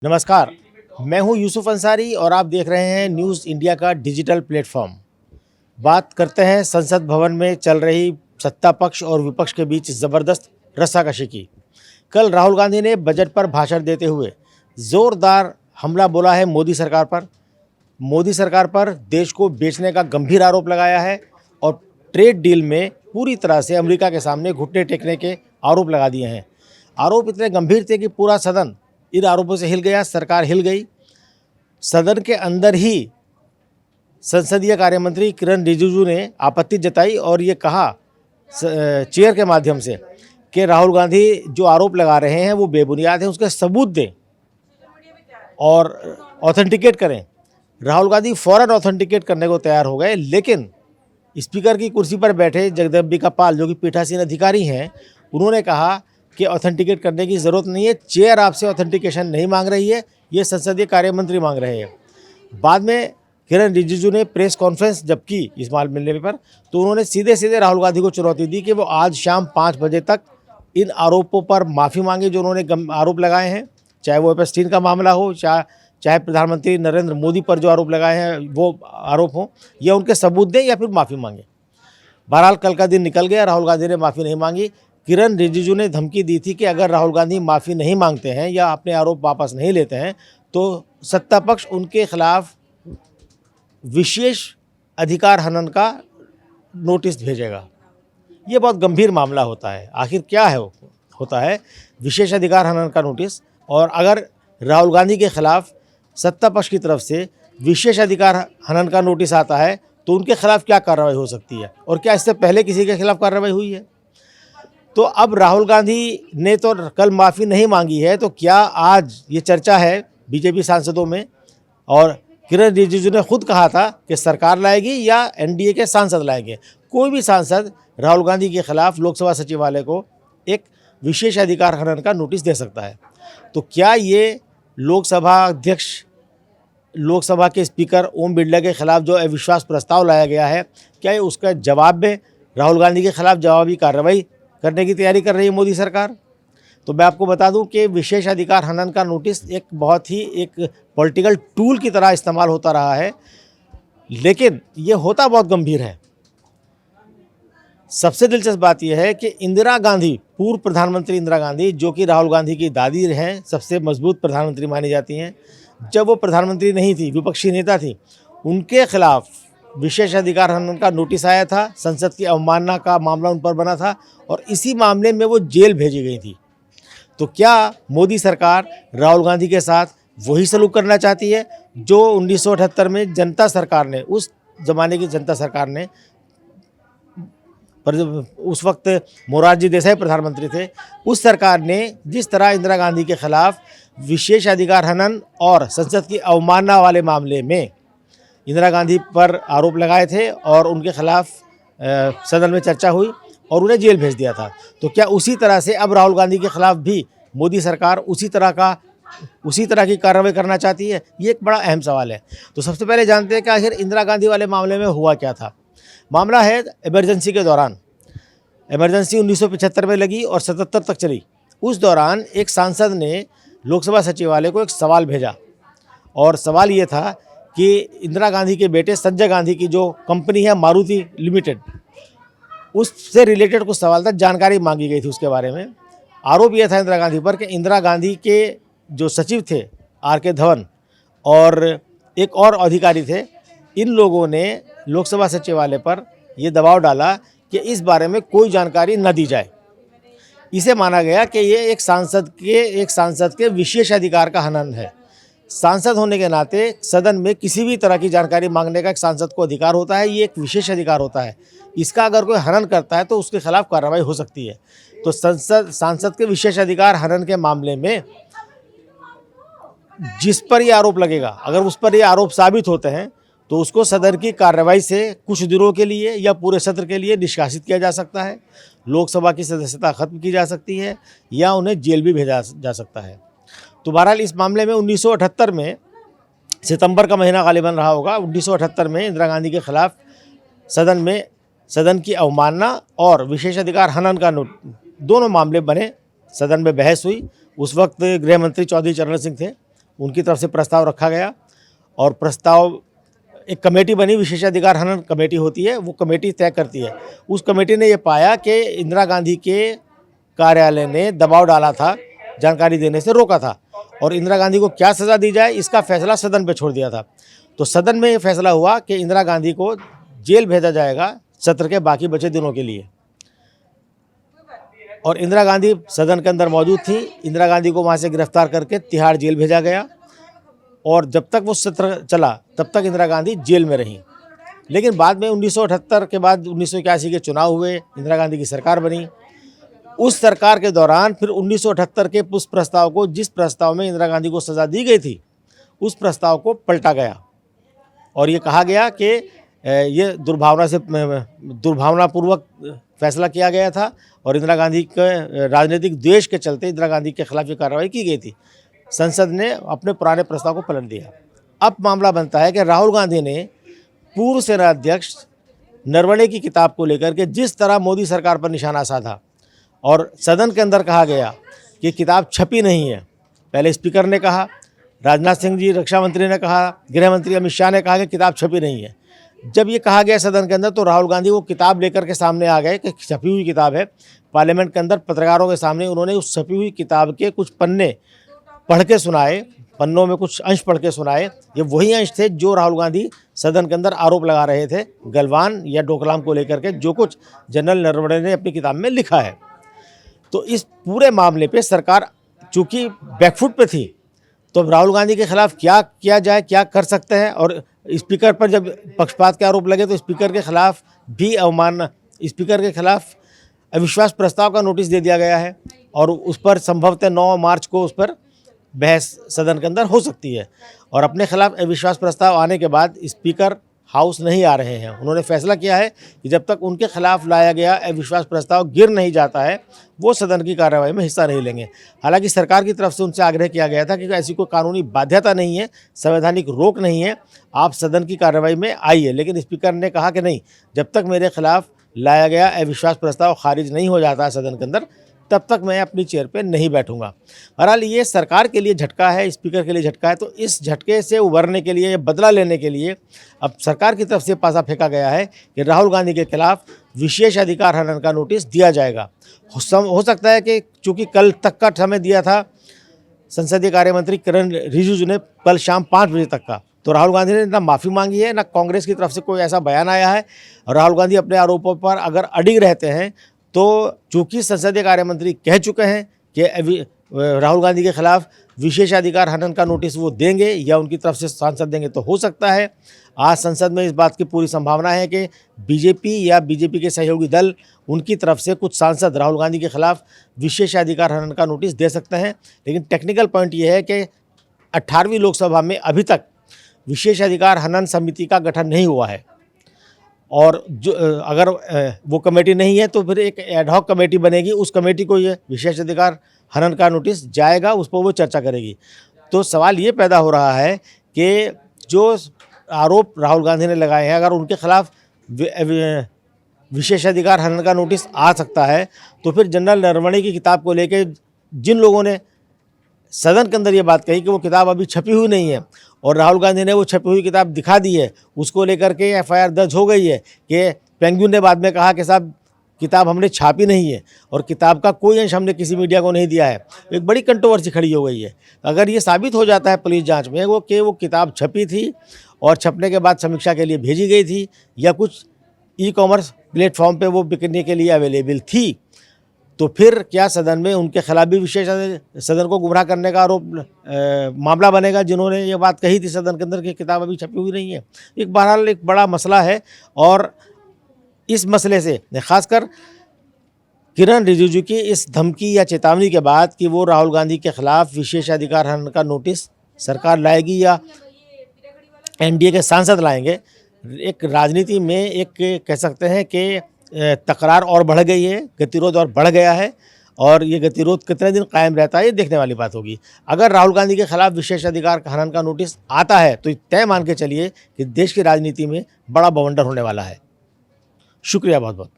नमस्कार, मैं हूं यूसुफ अंसारी और आप देख रहे हैं न्यूज़ इंडिया का डिजिटल प्लेटफॉर्म। बात करते हैं संसद भवन में चल रही सत्ता पक्ष और विपक्ष के बीच ज़बरदस्त रस्साकशी की। कल राहुल गांधी ने बजट पर भाषण देते हुए ज़ोरदार हमला बोला है मोदी सरकार पर। मोदी सरकार पर देश को बेचने का गंभीर आरोप लगाया है और ट्रेड डील में पूरी तरह से अमेरिका के सामने घुटने टेकने के आरोप लगा दिए हैं। आरोप इतने गंभीर थे कि पूरा सदन इन आरोपों से हिल गया, सरकार हिल गई। सदन के अंदर ही संसदीय कार्य मंत्री किरण रिजिजू ने आपत्ति जताई और ये कहा चेयर के माध्यम से कि राहुल गांधी जो आरोप लगा रहे हैं वो बेबुनियाद है, उसके सबूत दें और ऑथेंटिकेट करें। राहुल गांधी फ़ौरन ऑथेंटिकेट करने को तैयार हो गए, लेकिन स्पीकर की कुर्सी पर बैठे जगदम्बिका पाल जो कि पीठासीन अधिकारी हैं, उन्होंने कहा कि ऑथेंटिकेट करने की ज़रूरत नहीं है, चेयर आपसे ऑथेंटिकेशन नहीं मांग रही है, ये संसदीय कार्य मंत्री मांग रहे हैं। बाद में किरण रिजिजू ने प्रेस कॉन्फ्रेंस जब की इस माल मिलने पर, तो उन्होंने सीधे सीधे राहुल गांधी को चुनौती दी कि वो आज शाम 5 बजे तक इन आरोपों पर माफ़ी मांगे जो उन्होंने आरोप लगाए हैं, चाहे वो एपस्टीन का मामला हो, चाहे प्रधानमंत्री नरेंद्र मोदी पर जो आरोप लगाए हैं वो आरोप हों, या उनके सबूत दें या फिर माफ़ी मांगे। बहरहाल कल का दिन निकल गया, राहुल गांधी ने माफ़ी नहीं मांगी। किरण रिजिजू ने धमकी दी थी कि अगर राहुल गांधी माफ़ी नहीं मांगते हैं या अपने आरोप वापस नहीं लेते हैं तो सत्ता पक्ष उनके खिलाफ विशेष अधिकार हनन का नोटिस भेजेगा। ये बहुत गंभीर मामला होता है। आखिर क्या है होता है विशेष अधिकार हनन का नोटिस, और अगर राहुल गांधी के खिलाफ सत्ता पक्ष की तरफ से विशेष अधिकार हनन का नोटिस आता है तो उनके खिलाफ क्या कार्रवाई हो सकती है, और क्या इससे पहले किसी के खिलाफ कार्रवाई हुई है? तो अब राहुल गांधी ने तो कल माफ़ी नहीं मांगी है, तो क्या आज ये चर्चा है बीजेपी सांसदों में, और किरण रिजिजू ने खुद कहा था कि सरकार लाएगी या एनडीए के सांसद लाएंगे। कोई भी सांसद राहुल गांधी के खिलाफ लोकसभा सचिवालय को एक विशेष अधिकार हनन का नोटिस दे सकता है। तो क्या ये लोकसभा के स्पीकर ओम बिरला के खिलाफ जो अविश्वास प्रस्ताव लाया गया है, क्या ये उसका जवाब में राहुल गांधी के खिलाफ जवाबी कार्रवाई करने की तैयारी कर रही है मोदी सरकार? तो मैं आपको बता दूं कि विशेष अधिकार हनन का नोटिस एक बहुत ही एक पॉलिटिकल टूल की तरह इस्तेमाल होता रहा है, लेकिन ये होता बहुत गंभीर है। सबसे दिलचस्प बात यह है कि इंदिरा गांधी, पूर्व प्रधानमंत्री इंदिरा गांधी, जो कि राहुल गांधी की दादी हैं, सबसे मजबूत प्रधानमंत्री मानी जाती हैं, जब वो प्रधानमंत्री नहीं थी, विपक्षी नेता थी, उनके खिलाफ विशेष अधिकार हनन का नोटिस आया था। संसद की अवमानना का मामला उन पर बना था और इसी मामले में वो जेल भेजी गई थी। तो क्या मोदी सरकार राहुल गांधी के साथ वही सलूक करना चाहती है जो 1978 में जनता सरकार ने, उस ज़माने की जनता सरकार ने, पर उस वक्त मोरारजी देसाई प्रधानमंत्री थे, उस सरकार ने जिस तरह इंदिरा गांधी के खिलाफ विशेष अधिकार हनन और संसद की अवमानना वाले मामले में इंदिरा गांधी पर आरोप लगाए थे और उनके खिलाफ सदन में चर्चा हुई और उन्हें जेल भेज दिया था, तो क्या उसी तरह से अब राहुल गांधी के खिलाफ भी मोदी सरकार उसी तरह की कार्रवाई करना चाहती है? ये एक बड़ा अहम सवाल है। तो सबसे पहले जानते हैं कि आखिर इंदिरा गांधी वाले मामले में हुआ क्या था। मामला है इमरजेंसी के दौरान। इमरजेंसी 1975 में लगी और 77 तक चली। उस दौरान एक सांसद ने लोकसभा सचिवालय को एक सवाल भेजा और सवाल ये था कि इंदिरा गांधी के बेटे संजय गांधी की जो कंपनी है मारुति लिमिटेड, उससे रिलेटेड कुछ सवाल था, जानकारी मांगी गई थी उसके बारे में। आरोप यह था इंदिरा गांधी पर कि इंदिरा गांधी के जो सचिव थे आर.के. धवन और एक और अधिकारी थे, इन लोगों ने लोकसभा सचिवालय पर यह दबाव डाला कि इस बारे में कोई जानकारी न दी जाए। इसे माना गया कि ये एक सांसद के विशेष अधिकार का हनन है। सांसद होने के नाते सदन में किसी भी तरह की जानकारी मांगने का एक सांसद को अधिकार होता है, ये एक विशेष अधिकार होता है। इसका अगर कोई हनन करता है तो उसके खिलाफ कार्रवाई हो सकती है। तो सांसद के विशेष अधिकार हनन के मामले में जिस पर ये आरोप लगेगा, अगर उस पर ये आरोप साबित होते हैं तो उसको सदन की कार्रवाई से कुछ दिनों के लिए या पूरे सत्र के लिए निष्कासित किया जा सकता है, लोकसभा की सदस्यता खत्म की जा सकती है या उन्हें जेल भी भेजा जा सकता है। तो बहरहाल इस मामले में 1978 में, सितंबर का महीना गालिबन रहा होगा, 1978 में इंदिरा गांधी के खिलाफ सदन की अवमानना और विशेष अधिकार हनन का दोनों मामले बने। सदन में बहस हुई। उस वक्त गृह मंत्री चौधरी चरण सिंह थे, उनकी तरफ से प्रस्ताव रखा गया और प्रस्ताव एक कमेटी बनी, विशेषाधिकार हनन कमेटी होती है, वो कमेटी तय करती है। उस कमेटी ने ये पाया कि इंदिरा गांधी के कार्यालय ने दबाव डाला था, जानकारी देने से रोका था और इंदिरा गांधी को क्या सज़ा दी जाए इसका फैसला सदन पे छोड़ दिया था। तो सदन में ये फैसला हुआ कि इंदिरा गांधी को जेल भेजा जाएगा सत्र के बाकी बचे दिनों के लिए। और इंदिरा गांधी सदन के अंदर मौजूद थी। इंदिरा गांधी को वहाँ से गिरफ्तार करके तिहाड़ जेल भेजा गया और जब तक वो सत्र चला तब तक इंदिरा गांधी जेल में रहीं। लेकिन बाद में 1978 के बाद 1981 के चुनाव हुए, इंदिरा गांधी की सरकार बनी। उस सरकार के दौरान फिर 1978 के उस प्रस्ताव को, जिस प्रस्ताव में इंदिरा गांधी को सज़ा दी गई थी, उस प्रस्ताव को पलटा गया और ये कहा गया कि ये दुर्भावनापूर्वक फैसला किया गया था और इंदिरा गांधी के राजनीतिक द्वेष के चलते इंदिरा गांधी के खिलाफ ये कार्रवाई की गई थी। संसद ने अपने पुराने प्रस्ताव को पलट दिया। अब मामला बनता है कि राहुल गांधी ने पूर्व सेना अध्यक्ष नरवणे की किताब को लेकर के जिस तरह मोदी सरकार पर निशाना साधा और सदन के अंदर कहा गया कि किताब छपी नहीं है। पहले स्पीकर ने कहा, राजनाथ सिंह जी रक्षा मंत्री ने कहा, गृह मंत्री अमित शाह ने कहा कि किताब छपी नहीं है। जब ये कहा गया सदन के अंदर तो राहुल गांधी वो किताब लेकर के सामने आ गए कि छपी हुई किताब है। पार्लियामेंट के अंदर पत्रकारों के सामने उन्होंने उस छपी हुई किताब के कुछ पन्ने पढ़ के सुनाए, पन्नों में कुछ अंश पढ़ के सुनाए। ये वही अंश थे जो राहुल गांधी सदन के अंदर आरोप लगा रहे थे गलवान या डोकलाम को लेकर के, जो कुछ जनरल नरवणे ने अपनी किताब में लिखा है। तो इस पूरे मामले पे सरकार चूँकि बैकफुट पे थी, तो राहुल गांधी के खिलाफ क्या किया जाए, क्या कर सकते हैं। और स्पीकर पर जब पक्षपात के आरोप लगे तो स्पीकर के खिलाफ भी अवमानना, स्पीकर के खिलाफ अविश्वास प्रस्ताव का नोटिस दे दिया गया है और उस पर संभवतः 9 मार्च को उस पर बहस सदन के अंदर हो सकती है। और अपने खिलाफ अविश्वास प्रस्ताव आने के बाद स्पीकर हाउस नहीं आ रहे हैं। उन्होंने फैसला किया है कि जब तक उनके खिलाफ लाया गया अविश्वास प्रस्ताव गिर नहीं जाता है, वो सदन की कार्रवाई में हिस्सा नहीं लेंगे। हालांकि सरकार की तरफ से उनसे आग्रह किया गया था कि ऐसी कोई कानूनी बाध्यता नहीं है, संवैधानिक रोक नहीं है, आप सदन की कार्रवाई में आइए। लेकिन स्पीकर ने कहा कि नहीं, जब तक मेरे खिलाफ लाया गया अविश्वास प्रस्ताव खारिज नहीं हो जाता है सदन के अंदर, तब तक मैं अपनी चेयर पे नहीं बैठूंगा। बहरहाल ये सरकार के लिए झटका है, स्पीकर के लिए झटका है। तो इस झटके से उभरने के लिए, बदला लेने के लिए अब सरकार की तरफ से पासा फेंका गया है कि राहुल गांधी के खिलाफ विशेष अधिकार हनन का नोटिस दिया जाएगा। हो सकता है कि चूँकि कल तक का समय दिया था संसदीय कार्य मंत्री किरण रिजिजू ने, कल शाम 5 बजे तक का, तो राहुल गांधी ने ना माफ़ी मांगी है, ना कांग्रेस की तरफ से कोई ऐसा बयान आया है। राहुल गांधी अपने आरोपों पर अगर अडिग रहते हैं तो चूँकि संसदीय कार्य मंत्री कह चुके हैं कि राहुल गांधी के खिलाफ विशेषाधिकार हनन का नोटिस वो देंगे या उनकी तरफ से सांसद देंगे, तो हो सकता है आज संसद में इस बात की पूरी संभावना है कि बीजेपी या बीजेपी के सहयोगी दल, उनकी तरफ से कुछ सांसद राहुल गांधी के खिलाफ विशेषाधिकार हनन का नोटिस दे सकते हैं। लेकिन टेक्निकल पॉइंट ये है कि 18वीं लोकसभा में अभी तक विशेषाधिकार हनन समिति का गठन नहीं हुआ है और जो अगर वो कमेटी नहीं है तो फिर एक एडहॉक कमेटी बनेगी, उस कमेटी को ये विशेषाधिकार हनन का नोटिस जाएगा, उस पर वो चर्चा करेगी। तो सवाल ये पैदा हो रहा है कि जो आरोप राहुल गांधी ने लगाए हैं, अगर उनके खिलाफ विशेषाधिकार हनन का नोटिस आ सकता है, तो फिर जनरल नरवणे की किताब को लेके जिन लोगों ने सदन के अंदर ये बात कही कि वो किताब अभी छपी हुई नहीं है और राहुल गांधी ने वो छपी हुई किताब दिखा दी है, उसको लेकर के एफआईआर दर्ज हो गई है कि पेंगुइन ने बाद में कहा कि साहब किताब हमने छापी नहीं है और किताब का कोई अंश हमने किसी मीडिया को नहीं दिया है। एक बड़ी कंट्रोवर्सी खड़ी हो गई है। अगर ये साबित हो जाता है पुलिस जांच में वो किताब छपी थी और छपने के बाद समीक्षा के लिए भेजी गई थी या कुछ ई-कॉमर्स प्लेटफॉर्म पे वो बिकने के लिए अवेलेबल थी, तो फिर क्या सदन में उनके खिलाफ भी विशेष सदन को गुमराह करने का आरोप मामला बनेगा, जिन्होंने ये बात कही थी सदन के अंदर कि किताब अभी छपी हुई नहीं है। एक बहरहाल एक बड़ा मसला है और इस मसले से खासकर किरण रिजिजू की इस धमकी या चेतावनी के बाद कि वो राहुल गांधी के खिलाफ विशेषाधिकार हनन का नोटिस सरकार लाएगी या एनडीए के सांसद लाएंगे, एक राजनीति में एक कह सकते हैं कि तकरार और बढ़ गई है, गतिरोध और बढ़ गया है और ये गतिरोध कितने दिन कायम रहता है ये देखने वाली बात होगी। अगर राहुल गांधी के खिलाफ विशेषाधिकार हनन का नोटिस आता है तो तय मान के चलिए कि देश की राजनीति में बड़ा बवंडर होने वाला है। शुक्रिया बहुत बहुत।